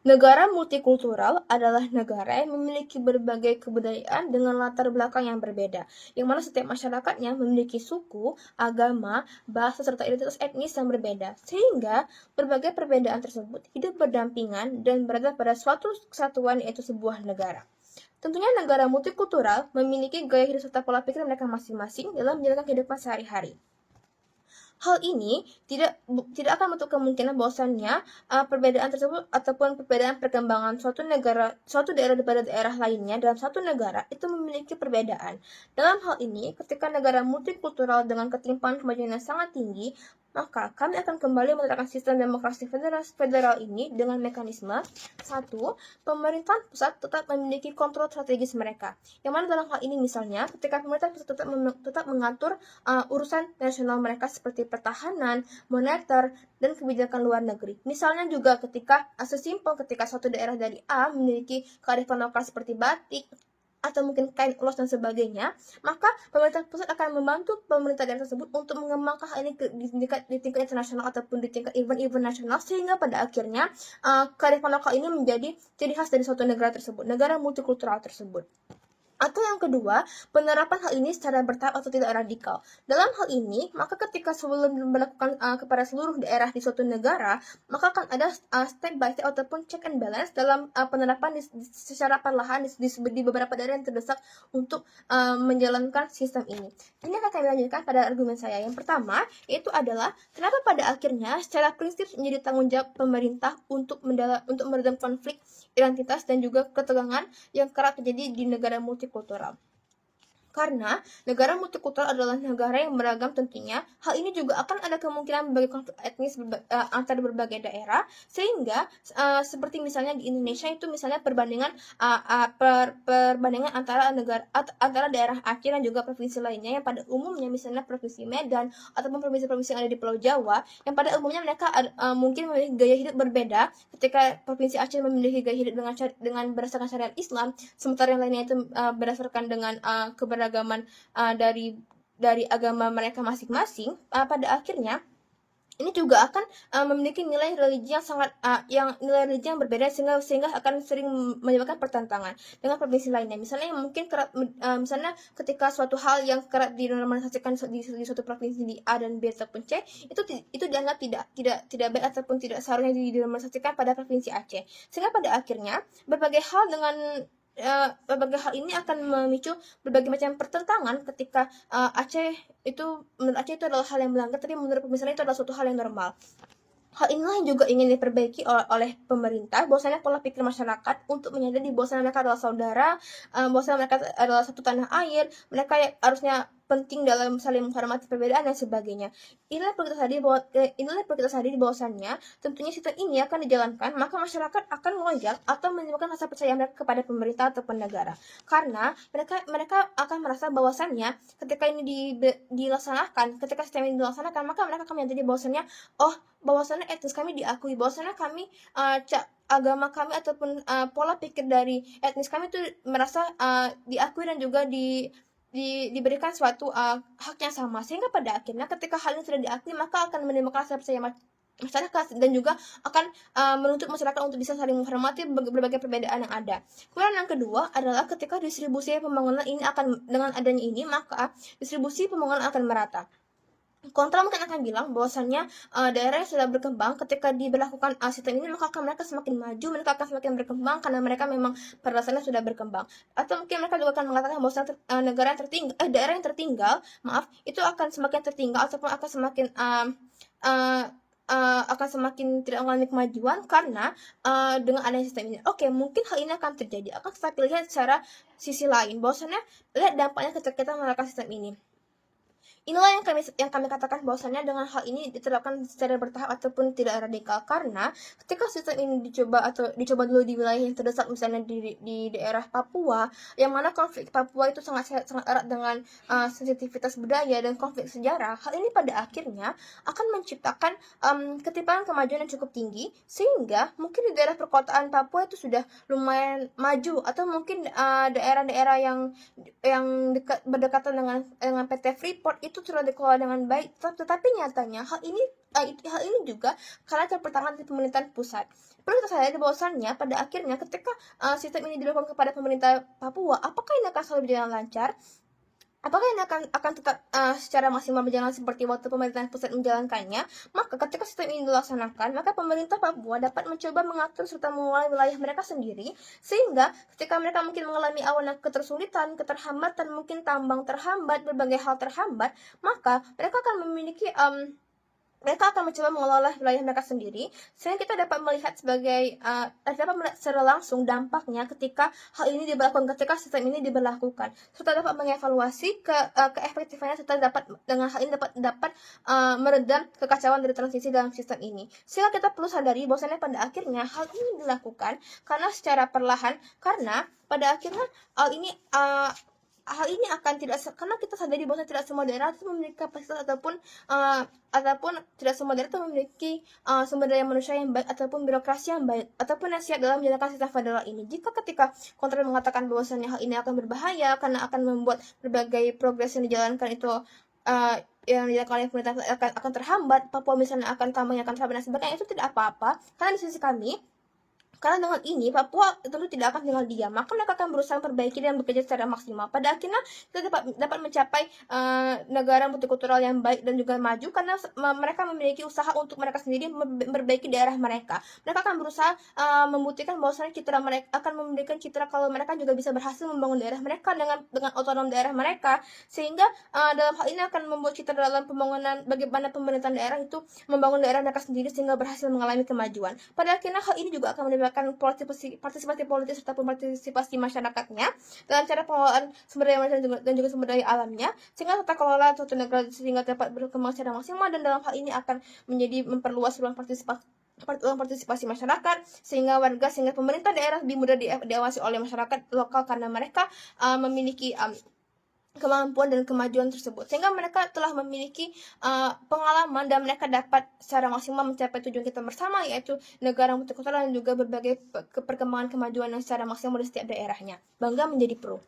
Negara multikultural adalah negara yang memiliki berbagai kebudayaan dengan latar belakang yang berbeda, yang mana setiap masyarakatnya memiliki suku, agama, bahasa, serta identitas etnis yang berbeda, sehingga berbagai perbedaan tersebut hidup berdampingan dan berada pada suatu kesatuan, yaitu sebuah negara. Tentunya negara multikultural memiliki gaya hidup serta pola pikir mereka masing-masing dalam menjalankan kehidupan sehari-hari. Hal ini tidak akan menutup kemungkinan bahwasannya perbedaan tersebut ataupun perbedaan perkembangan suatu daerah daripada daerah lainnya dalam satu negara itu memiliki perbedaan. Dalam hal ini, ketika negara multikultural dengan ketimpangan kemajuan yang sangat tinggi, maka kami akan kembali menerapkan sistem demokrasi federal ini dengan mekanisme satu, pemerintahan pusat tetap memiliki kontrol strategis mereka. Yang mana dalam hal ini misalnya, ketika pemerintah pusat tetap mengatur urusan nasional mereka seperti pertahanan, moneter, dan kebijakan luar negeri. Misalnya juga ketika sesimpel ketika suatu daerah dari A memiliki kearifan lokal seperti batik, atau mungkin kain ulos dan sebagainya, maka pemerintah pusat akan membantu pemerintah daerah tersebut untuk mengembangkan hal ini di tingkat internasional ataupun di tingkat event-event nasional, sehingga pada akhirnya kearifan lokal ini menjadi ciri khas dari suatu negara tersebut, negara multikultural tersebut. Atau yang kedua, penerapan hal ini secara bertahap atau tidak radikal. Dalam hal ini, maka ketika sebelum melakukan kepada seluruh daerah di suatu negara, maka akan ada step by step ataupun check and balance dalam penerapan secara perlahan di beberapa daerah yang terdesak untuk menjalankan sistem ini. Ini akan kami lanjutkan pada argumen saya. Yang pertama, yaitu adalah kenapa pada akhirnya secara prinsip menjadi tanggung jawab pemerintah untuk meredam konflik identitas dan juga ketegangan yang kerap terjadi di negara multikultural. Karena negara multikultural adalah negara yang beragam tentunya, hal ini juga akan ada kemungkinan berbagai konflik etnis antara berbagai daerah, sehingga seperti misalnya di Indonesia itu misalnya perbandingan antara daerah Aceh dan juga provinsi lainnya, yang pada umumnya misalnya provinsi Medan ataupun provinsi-provinsi yang ada di Pulau Jawa, yang pada umumnya mereka mungkin memiliki gaya hidup berbeda. Ketika provinsi Aceh memiliki gaya hidup dengan berdasarkan syariat Islam, sementara yang lainnya itu berdasarkan dengan keberagaman dari agama mereka masing-masing, pada akhirnya ini juga akan memiliki nilai religi yang berbeda, sehingga akan sering menyebabkan pertentangan dengan provinsi lainnya. Misalnya mungkin misalnya ketika suatu hal yang kerap dinormalisasikan di suatu provinsi di A dan B ataupun C, itu dianggap tidak baik ataupun tidak seharusnya dinormalisasikan pada provinsi Aceh. Sehingga pada akhirnya berbagai hal ini akan memicu berbagai macam pertentangan ketika menurut Aceh itu adalah hal yang melanggar, tapi menurut pemirsa itu adalah suatu hal yang normal. Hal inilah yang juga ingin diperbaiki oleh pemerintah, bahwasanya pola pikir masyarakat untuk menyadari bahwasanya mereka adalah saudara, bahwasanya mereka adalah satu tanah air, mereka harusnya penting dalam saling menghormati perbedaan dan sebagainya. Inilah perlu kita sadari bahwasannya tentunya sistem ini akan dijalankan, maka masyarakat akan melonjak atau menimbulkan rasa percaya mereka kepada pemerintah ataupun negara. Karena mereka akan merasa bahwasannya ketika ini dilaksanakan, ketika sistem ini dilaksanakan, maka mereka akan menyadari bahwasannya etnis kami diakui, bahwasannya kami agama kami ataupun pola pikir dari etnis kami itu merasa diakui dan juga diberikan suatu hak yang sama, sehingga pada akhirnya ketika hal ini sudah diakui, maka akan menimbulkan rasa percaya masyarakat dan juga akan menuntut masyarakat untuk bisa saling menghormati berbagai perbedaan yang ada. Kemudian yang kedua adalah ketika distribusi pembangunan ini dengan adanya ini, maka distribusi pembangunan akan merata. Kontra mungkin akan bilang bahwasannya daerah yang sudah berkembang ketika diberlakukan sistem ini, maka mereka semakin maju, mereka akan semakin berkembang karena mereka memang pada dasarnya sudah berkembang. Atau mungkin mereka juga akan mengatakan bahwa daerah yang tertinggal, itu akan semakin tertinggal ataupun akan semakin tidak mengalami kemajuan karena dengan adanya sistem ini. Oke, mungkin hal ini akan terjadi, akan tetapi lihat secara sisi lain, bahwasannya lihat dampaknya ketika kita menerapkan sistem ini. Inilah yang kami katakan bahwasannya dengan hal ini diterapkan secara bertahap ataupun tidak radikal, karena ketika sistem ini dicoba dulu di wilayah yang terdesak, misalnya di daerah Papua, yang mana konflik Papua itu sangat erat dengan sensitivitas budaya dan konflik sejarah. Hal ini pada akhirnya akan menciptakan ketimpangan kemajuan yang cukup tinggi, sehingga mungkin di daerah perkotaan Papua itu sudah lumayan maju, atau mungkin daerah-daerah yang berdekatan dengan PT Freeport itu sudah dikelola dengan baik, tetapi nyatanya hal ini juga karena campur tangan dari pemerintahan pusat. Perlu kita sadari bahwasannya pada akhirnya ketika sistem ini dilakukan kepada pemerintah Papua, apakah ini akan selalu berjalan lancar? Apakah ini akan tetap secara maksimal berjalan seperti waktu pemerintahan pusat menjalankannya? Maka ketika sistem ini dilaksanakan, maka pemerintah Papua dapat mencoba mengatur serta mengelola wilayah mereka sendiri, sehingga ketika mereka mungkin mengalami awan ketersulitan, keterhambatan, mungkin tambang terhambat, berbagai hal terhambat, maka mereka akan mencoba mengelola wilayah mereka sendiri, sehingga kita dapat melihat secara langsung dampaknya ketika hal ini diberlakukan, ketika sistem ini diberlakukan, serta dapat mengevaluasi keefektifannya, serta dengan hal ini dapat meredam kekacauan dari transisi dalam sistem ini. Sehingga kita perlu sadari bahwasanya pada akhirnya hal ini dilakukan karena secara perlahan, karena pada akhirnya hal ini akan karena kita sadari bahwa tidak semua daerah itu memiliki kapasitas ataupun tidak semua daerah itu memiliki sumber daya manusia yang baik ataupun birokrasi yang baik ataupun yang siap dalam menjalankan sistem federal ini. Jika ketika kontras mengatakan bahwasanya hal ini akan berbahaya karena akan membuat berbagai progres yang dijalankan itu yang dilakukan oleh pemerintah akan terhambat, Papua misalnya akan tambangnya akan terhambat dan sebagainya, itu tidak apa-apa karena di sisi kami, karena dengan ini Papua tentu tidak akan tinggal diam, maka mereka akan berusaha memperbaiki dan bekerja secara maksimal. Pada akhirnya kita dapat mencapai negara multikultural yang baik dan juga maju karena mereka memiliki usaha untuk mereka sendiri memperbaiki daerah mereka. Mereka akan berusaha membuktikan bahwasanya citra mereka akan memberikan citra kalau mereka juga bisa berhasil membangun daerah mereka dengan otonom daerah mereka, sehingga dalam hal ini akan membuat citra dalam pembangunan bagaimana pemerintahan daerah itu membangun daerah mereka sendiri sehingga berhasil mengalami kemajuan. Pada akhirnya hal ini juga akan menimbulkan partisipasi politik serta partisipasi masyarakatnya dalam cara pengelolaan sumber daya manusia dan juga sumber daya alamnya, sehingga tata kelola suatu negara sehingga dapat berkembang secara maksimal, dan dalam hal ini akan menjadi memperluas ruang partisipasi masyarakat sehingga pemerintah daerah lebih mudah diawasi oleh masyarakat lokal karena mereka memiliki kemampuan dan kemajuan tersebut, sehingga mereka telah memiliki pengalaman dan mereka dapat secara maksimal mencapai tujuan kita bersama, yaitu negara multikultural dan juga berbagai perkembangan kemajuan yang secara maksimal di setiap daerahnya. Bangga menjadi pro.